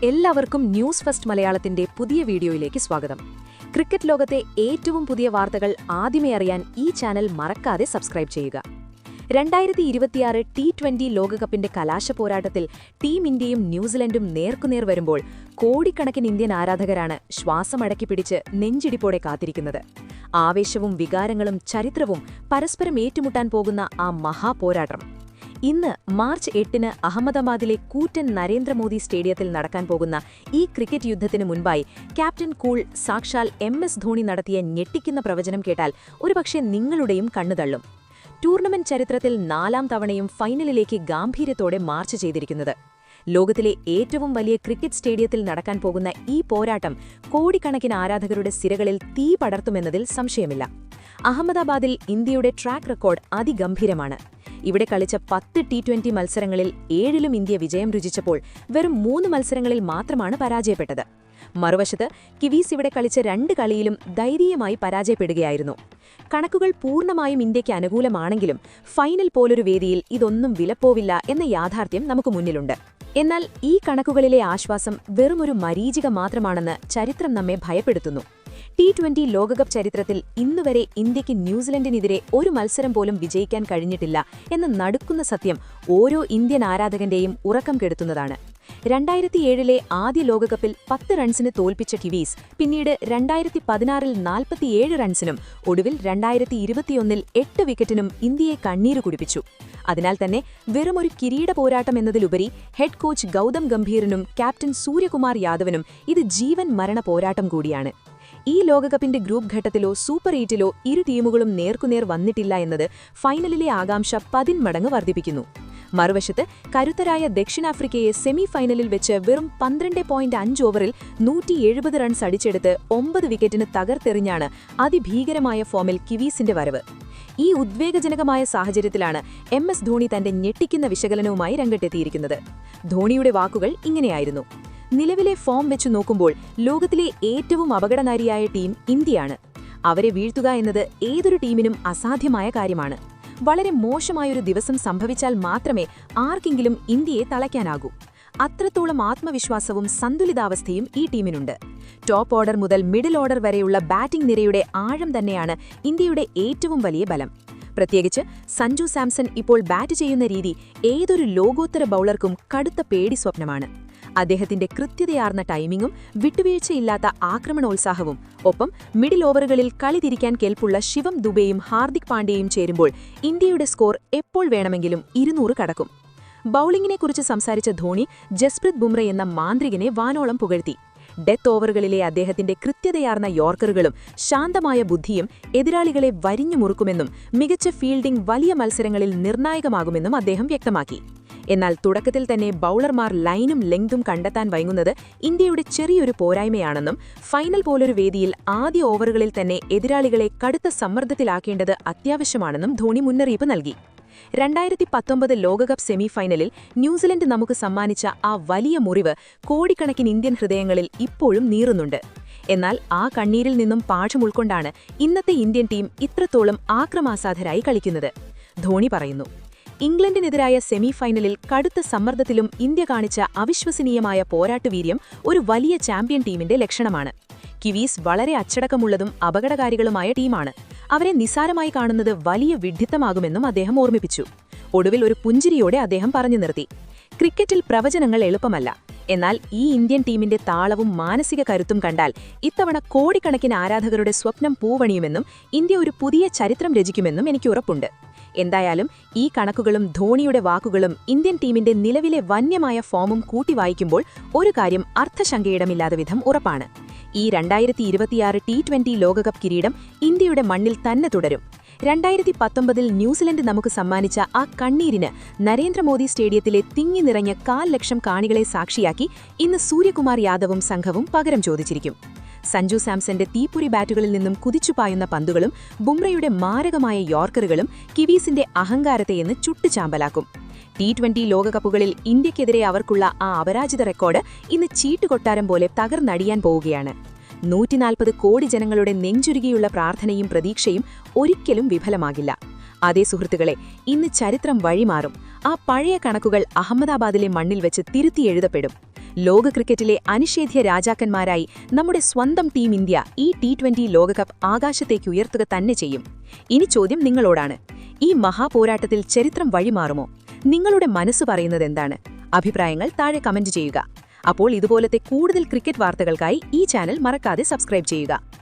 എല്ലാവർക്കും news first മലയാളത്തിന്റെ പുതിയ വീഡിയോയിലേക്ക് സ്വാഗതം. ക്രിക്കറ്റ് ലോകത്തെ ഏറ്റവും പുതിയ വാർത്തകൾ ആദ്യമേ അറിയാൻ ഈ ചാനൽ മറക്കാതെ സബ്സ്ക്രൈബ് ചെയ്യുക. 2026 T20 ലോകകപ്പിന്റെ കലാശ പോരാട്ടത്തിൽ ടീം ഇന്ത്യയും ന്യൂസിലൻഡും നേർക്കുനേർ വരുമ്പോൾ കോടിക്കണക്കിന് ഇന്ത്യൻ ആരാധകരാണ് ശ്വാസമടക്കി പിടിച്ച് നെഞ്ചിടിപ്പോടെ കാത്തിരിക്കുന്നത്. ആവേശവും വികാരങ്ങളും ചരിത്രവും പരസ്പരം ഏറ്റുമുട്ടാൻ പോകുന്ന ആ മഹാപോരാട്ടം ഇന്ന് മാർച്ച് 8-ന് അഹമ്മദാബാദിലെ കൂറ്റൻ നരേന്ദ്രമോദി സ്റ്റേഡിയത്തിൽ നടക്കാൻ പോകുന്ന ഈ ക്രിക്കറ്റ് യുദ്ധത്തിന് മുൻപായി ക്യാപ്റ്റൻ കൂൾ സാക്ഷാൽ MS ധോണി നടത്തിയ ഞെട്ടിക്കുന്ന പ്രവചനം കേട്ടാൽ ഒരുപക്ഷെ നിങ്ങളുടെയും കണ്ണുതള്ളും. ടൂർണമെന്റ് ചരിത്രത്തിൽ 4ാം തവണയും ഫൈനലിലേക്ക് ഗാംഭീര്യത്തോടെ മാർച്ച് ചെയ്തിരിക്കുന്നത്. ലോകത്തിലെ ഏറ്റവും വലിയ ക്രിക്കറ്റ് സ്റ്റേഡിയത്തിൽ നടക്കാൻ പോകുന്ന ഈ പോരാട്ടം കോടിക്കണക്കിന് ആരാധകരുടെ സിരകളിൽ തീ പടർത്തുമെന്നതിൽ സംശയമില്ല. അഹമ്മദാബാദിൽ ഇന്ത്യയുടെ ട്രാക്ക് റെക്കോർഡ് അതിഗംഭീരമാണ്. ഇവിടെ കളിച്ച 10 T20 മത്സരങ്ങളിൽ 7ലും ഇന്ത്യ വിജയം രുചിച്ചപ്പോൾ വെറും 3 മത്സരങ്ങളിൽ മാത്രമാണ് പരാജയപ്പെട്ടത്. മറുവശത്ത് കിവീസ് ഇവിടെ കളിച്ച 2 കളിയിലും ധൈര്യമായി പരാജയപ്പെടുകയായിരുന്നു. കണക്കുകൾ പൂർണ്ണമായും ഇന്ത്യയ്ക്ക് അനുകൂലമാണെങ്കിലും ഫൈനൽ പോലൊരു വേദിയിൽ ഇതൊന്നും വിലപ്പോവില്ല എന്ന യാഥാർത്ഥ്യം നമുക്ക് മുന്നിലുണ്ട്. എന്നാൽ ഈ കണക്കുകളിലെ ആശ്വാസം വെറുമൊരു മരീചിക മാത്രമാണെന്ന് ചരിത്രം നമ്മെ ഭയപ്പെടുത്തുന്നു. T20 ലോകകപ്പ് ചരിത്രത്തിൽ ഇന്നുവരെ ഇന്ത്യയ്ക്ക് ന്യൂസിലൻഡിനെതിരെ ഒരു മത്സരം പോലും വിജയിക്കാൻ കഴിഞ്ഞിട്ടില്ല എന്ന നടുക്കുന്ന സത്യം ഓരോ ഇന്ത്യൻ ആരാധകന്റെയും ഉറക്കം കെടുത്തുന്നതാണ്. 2007-ലെ ആദ്യ ലോകകപ്പിൽ 10 റൺസിന് തോൽപ്പിച്ച കിവീസ് പിന്നീട് 2016-ൽ 47 റൺസിനും ഒടുവിൽ 2021-ൽ 8 വിക്കറ്റിനും ഇന്ത്യയെ കണ്ണീര് കുടിപ്പിച്ചു. അതിനാൽ തന്നെ വെറുമൊരു കിരീട പോരാട്ടം എന്നതിലുപരി ഹെഡ് കോച്ച് ഗൗതം ഗംഭീറിനും ക്യാപ്റ്റൻ സൂര്യകുമാർ യാദവിനും ഇത് ജീവൻ മരണ പോരാട്ടം കൂടിയാണ്. ഈ ലോകകപ്പിന്റെ ഗ്രൂപ്പ് ഘട്ടത്തിലോ സൂപ്പർ 8-ലോ ഇരു ടീമുകളും നേർക്കുനേർ വന്നിട്ടില്ല എന്നത് ഫൈനലിലെ ആകാംക്ഷ 10 മടങ്ങ് വർദ്ധിപ്പിക്കുന്നു. മറുവശത്ത് കരുത്തരായ ദക്ഷിണാഫ്രിക്കയെ സെമി ഫൈനലിൽ വെച്ച് വെറും 12.5 ഓവറിൽ 170 റൺസ് അടിച്ചെടുത്ത് 9 വിക്കറ്റിന് തകർത്തെറിഞ്ഞാണ് അതിഭീകരമായ ഫോമിൽ കിവീസിന്റെ വരവ്. ഈ ഉദ്വേഗജനകമായ സാഹചര്യത്തിലാണ് MS ധോണി തന്റെ ഞെട്ടിക്കുന്ന വിശകലനവുമായി രംഗത്തെത്തിയിരിക്കുന്നത്. ധോണിയുടെ വാക്കുകൾ ഇങ്ങനെയായിരുന്നു: നിലവിലെ ഫോം വെച്ചു നോക്കുമ്പോൾ ലോകത്തിലെ ഏറ്റവും അപകടകാരിയായ ടീം ഇന്ത്യയാണ്. അവരെ വീഴ്ത്തുക എന്നത് ഏതൊരു ടീമിനും അസാധ്യമായ കാര്യമാണ്. വളരെ മോശമായൊരു ദിവസം സംഭവിച്ചാൽ മാത്രമേ ആർക്കെങ്കിലും ഇന്ത്യയെ തളയ്ക്കാനാകൂ. അത്രത്തോളം ആത്മവിശ്വാസവും സന്തുലിതാവസ്ഥയും ഈ ടീമിനുണ്ട്. ടോപ്പ് ഓർഡർ മുതൽ മിഡിൽ ഓർഡർ വരെയുള്ള ബാറ്റിംഗ് നിരയുടെ ആഴം തന്നെയാണ് ഇന്ത്യയുടെ ഏറ്റവും വലിയ ബലം. പ്രത്യേകിച്ച് സഞ്ജു സാംസൺ ഇപ്പോൾ ബാറ്റ് ചെയ്യുന്ന രീതി ഏതൊരു ലോകോത്തര ബൌളർക്കും കടുത്ത പേടി സ്വപ്നമാണ്. അദ്ദേഹത്തിന്റെ കൃത്യതയാർന്ന ടൈമിങ്ങും വിട്ടുവീഴ്ചയില്ലാത്ത ആക്രമണോത്സാഹവും ഒപ്പം മിഡിൽ ഓവറുകളിൽ കളി തിരിക്കാൻ കെൽപ്പുള്ള ശിവം ദുബെയും ഹാർദിക് പാണ്ഡ്യയും ചേരുമ്പോൾ ഇന്ത്യയുടെ സ്കോർ എപ്പോൾ വേണമെങ്കിലും 200 കടക്കും. ബൌളിംഗിനെക്കുറിച്ച് സംസാരിച്ച ധോണി ജസ്പ്രീത് ബുംറ എന്ന മാന്ത്രികനെ വാനോളം പുകഴ്ത്തി. ഡെത്ത് ഓവറുകളിലെ അദ്ദേഹത്തിന്റെ കൃത്യതയാർന്ന യോർക്കറുകളും ശാന്തമായ ബുദ്ധിയും എതിരാളികളെ വരിഞ്ഞു മുറുക്കുമെന്നും മികച്ച ഫീൽഡിംഗ് വലിയ മത്സരങ്ങളിൽ നിർണായകമാകുമെന്നും അദ്ദേഹം വ്യക്തമാക്കി. എന്നാൽ തുടക്കത്തിൽ തന്നെ ബൌളർമാർ ലൈനും ലെങ്തും കണ്ടെത്താൻ വൈകുന്നത് ഇന്ത്യയുടെ ചെറിയൊരു പോരായ്മയാണെന്നും ഫൈനൽ പോലൊരു വേദിയിൽ ആദ്യ ഓവറുകളിൽ തന്നെ എതിരാളികളെ കടുത്ത സമ്മർദ്ദത്തിലാക്കേണ്ടത് അത്യാവശ്യമാണെന്നും ധോണി മുന്നറിയിപ്പ് നൽകി. 2019 ലോകകപ്പ് സെമി ഫൈനലിൽ ന്യൂസിലൻഡ് നമുക്ക് സമ്മാനിച്ച ആ വലിയ മുറിവ് കോടിക്കണക്കിന് ഇന്ത്യൻ ഹൃദയങ്ങളിൽ ഇപ്പോഴും നീറുന്നുണ്ട്. എന്നാൽ ആ കണ്ണീരിൽ നിന്നും പാഠം ഉൾക്കൊണ്ടാണ് ഇന്നത്തെ ഇന്ത്യൻ ടീം ഇത്രത്തോളം ആക്രമാസാധരായി കളിക്കുന്നത്. ധോണി പറയുന്നു: ഇംഗ്ലണ്ടിനെതിരായ സെമി ഫൈനലിൽ കടുത്ത സമ്മർദ്ദത്തിലും ഇന്ത്യ കാണിച്ച അവിശ്വസനീയമായ പോരാട്ടവീര്യം ഒരു വലിയ ചാമ്പ്യൻ ടീമിന്റെ ലക്ഷണമാണ്. കിവീസ് വളരെ അച്ചടക്കമുള്ളതും അപകടകാരികളുമായ ടീമാണ്. അവരെ നിസ്സാരമായി കാണുന്നത് വലിയ വിഡ്ഢിത്തമാകുമെന്നും അദ്ദേഹം ഓർമ്മിപ്പിച്ചു. ഒടുവിൽ ഒരു പുഞ്ചിരിയോടെ അദ്ദേഹം പറഞ്ഞു നിർത്തി: ക്രിക്കറ്റിൽ പ്രവചനങ്ങൾ എളുപ്പമല്ല. എന്നാൽ ഈ ഇന്ത്യൻ ടീമിന്റെ താളവും മാനസിക കരുത്തും കണ്ടാൽ ഇത്തവണ കോടിക്കണക്കിന് ആരാധകരുടെ സ്വപ്നം പൂവണിയുമെന്നും ഇന്ത്യ ഒരു പുതിയ ചരിത്രം രചിക്കുമെന്നും എനിക്ക് ഉറപ്പുണ്ട്. എന്തായാലും ഈ കണക്കുകളും ധോണിയുടെ വാക്കുകളും ഇന്ത്യൻ ടീമിന്റെ നിലവിലെ വന്യമായ ഫോമും കൂട്ടിവായിക്കുമ്പോൾ ഒരു കാര്യം അർത്ഥശങ്കയിടമില്ലാത്ത വിധം ഉറപ്പാണ്: ഈ 2026 T20 ലോകകപ്പ് കിരീടം ഇന്ത്യയുടെ മണ്ണിൽ തന്നെ തുടരും. 2019-ൽ ന്യൂസിലൻഡ് നമുക്ക് സമ്മാനിച്ച ആ കണ്ണീരിന് നരേന്ദ്രമോദി സ്റ്റേഡിയത്തിലെ തിങ്ങി നിറഞ്ഞ 1/4 ലക്ഷം കാണികളെ സാക്ഷിയാക്കി ഇന്ന് സൂര്യകുമാർ യാദവും സംഘവും പകരം ചോദിച്ചിരിക്കും. സഞ്ജു സാംസന്റെ തീപ്പൊരി ബാറ്റുകളിൽ നിന്നും കുതിച്ചുപായുന്ന പന്തുകളും ബുംറയുടെ മാരകമായ യോർക്കറുകളും കിവീസിന്റെ അഹങ്കാരത്തെയെന്ന് ചുട്ടുചാമ്പലാക്കും. T20 ലോകകപ്പുകളിൽ ഇന്ത്യക്കെതിരെ അവർക്കുള്ള ആ അപരാജിത റെക്കോർഡ് ഇന്ന് ചീട്ടുകൊട്ടാരം പോലെ തകർന്നടിയാൻ പോവുകയാണ്. 140 കോടി ജനങ്ങളുടെ നെഞ്ചുരുകിയുള്ള പ്രാർത്ഥനയും പ്രതീക്ഷയും ഒരിക്കലും വിഫലമാകില്ല. അതേ സുഹൃത്തുക്കളെ, ഇന്ന് ചരിത്രം വഴിമാറും. ആ പഴയ കണക്കുകൾ അഹമ്മദാബാദിലെ മണ്ണിൽ വെച്ച് തിരുത്തി എഴുതപ്പെടും. ലോക ക്രിക്കറ്റിലെ അനിഷേധ്യ രാജാക്കന്മാരായി നമ്മുടെ സ്വന്തം ടീം ഇന്ത്യ ഈ T20 ലോകകപ്പ് ആകാശത്തേക്ക് ഉയർത്തുക തന്നെ ചെയ്യും. ഇനി ചോദ്യം നിങ്ങളോടാണ്. ഈ മഹാപോരാട്ടത്തിൽ ചരിത്രം വഴിമാറുമോ? നിങ്ങളുടെ മനസ്സ് പറയുന്നതെന്താണ്? അഭിപ്രായങ്ങൾ താഴെ കമന്റ് ചെയ്യുക. അപ്പോൾ ഇതുപോലത്തെ കൂടുതൽ ക്രിക്കറ്റ് വാർത്തകൾക്കായി ഈ ചാനൽ മറക്കാതെ സബ്സ്ക്രൈബ് ചെയ്യുക.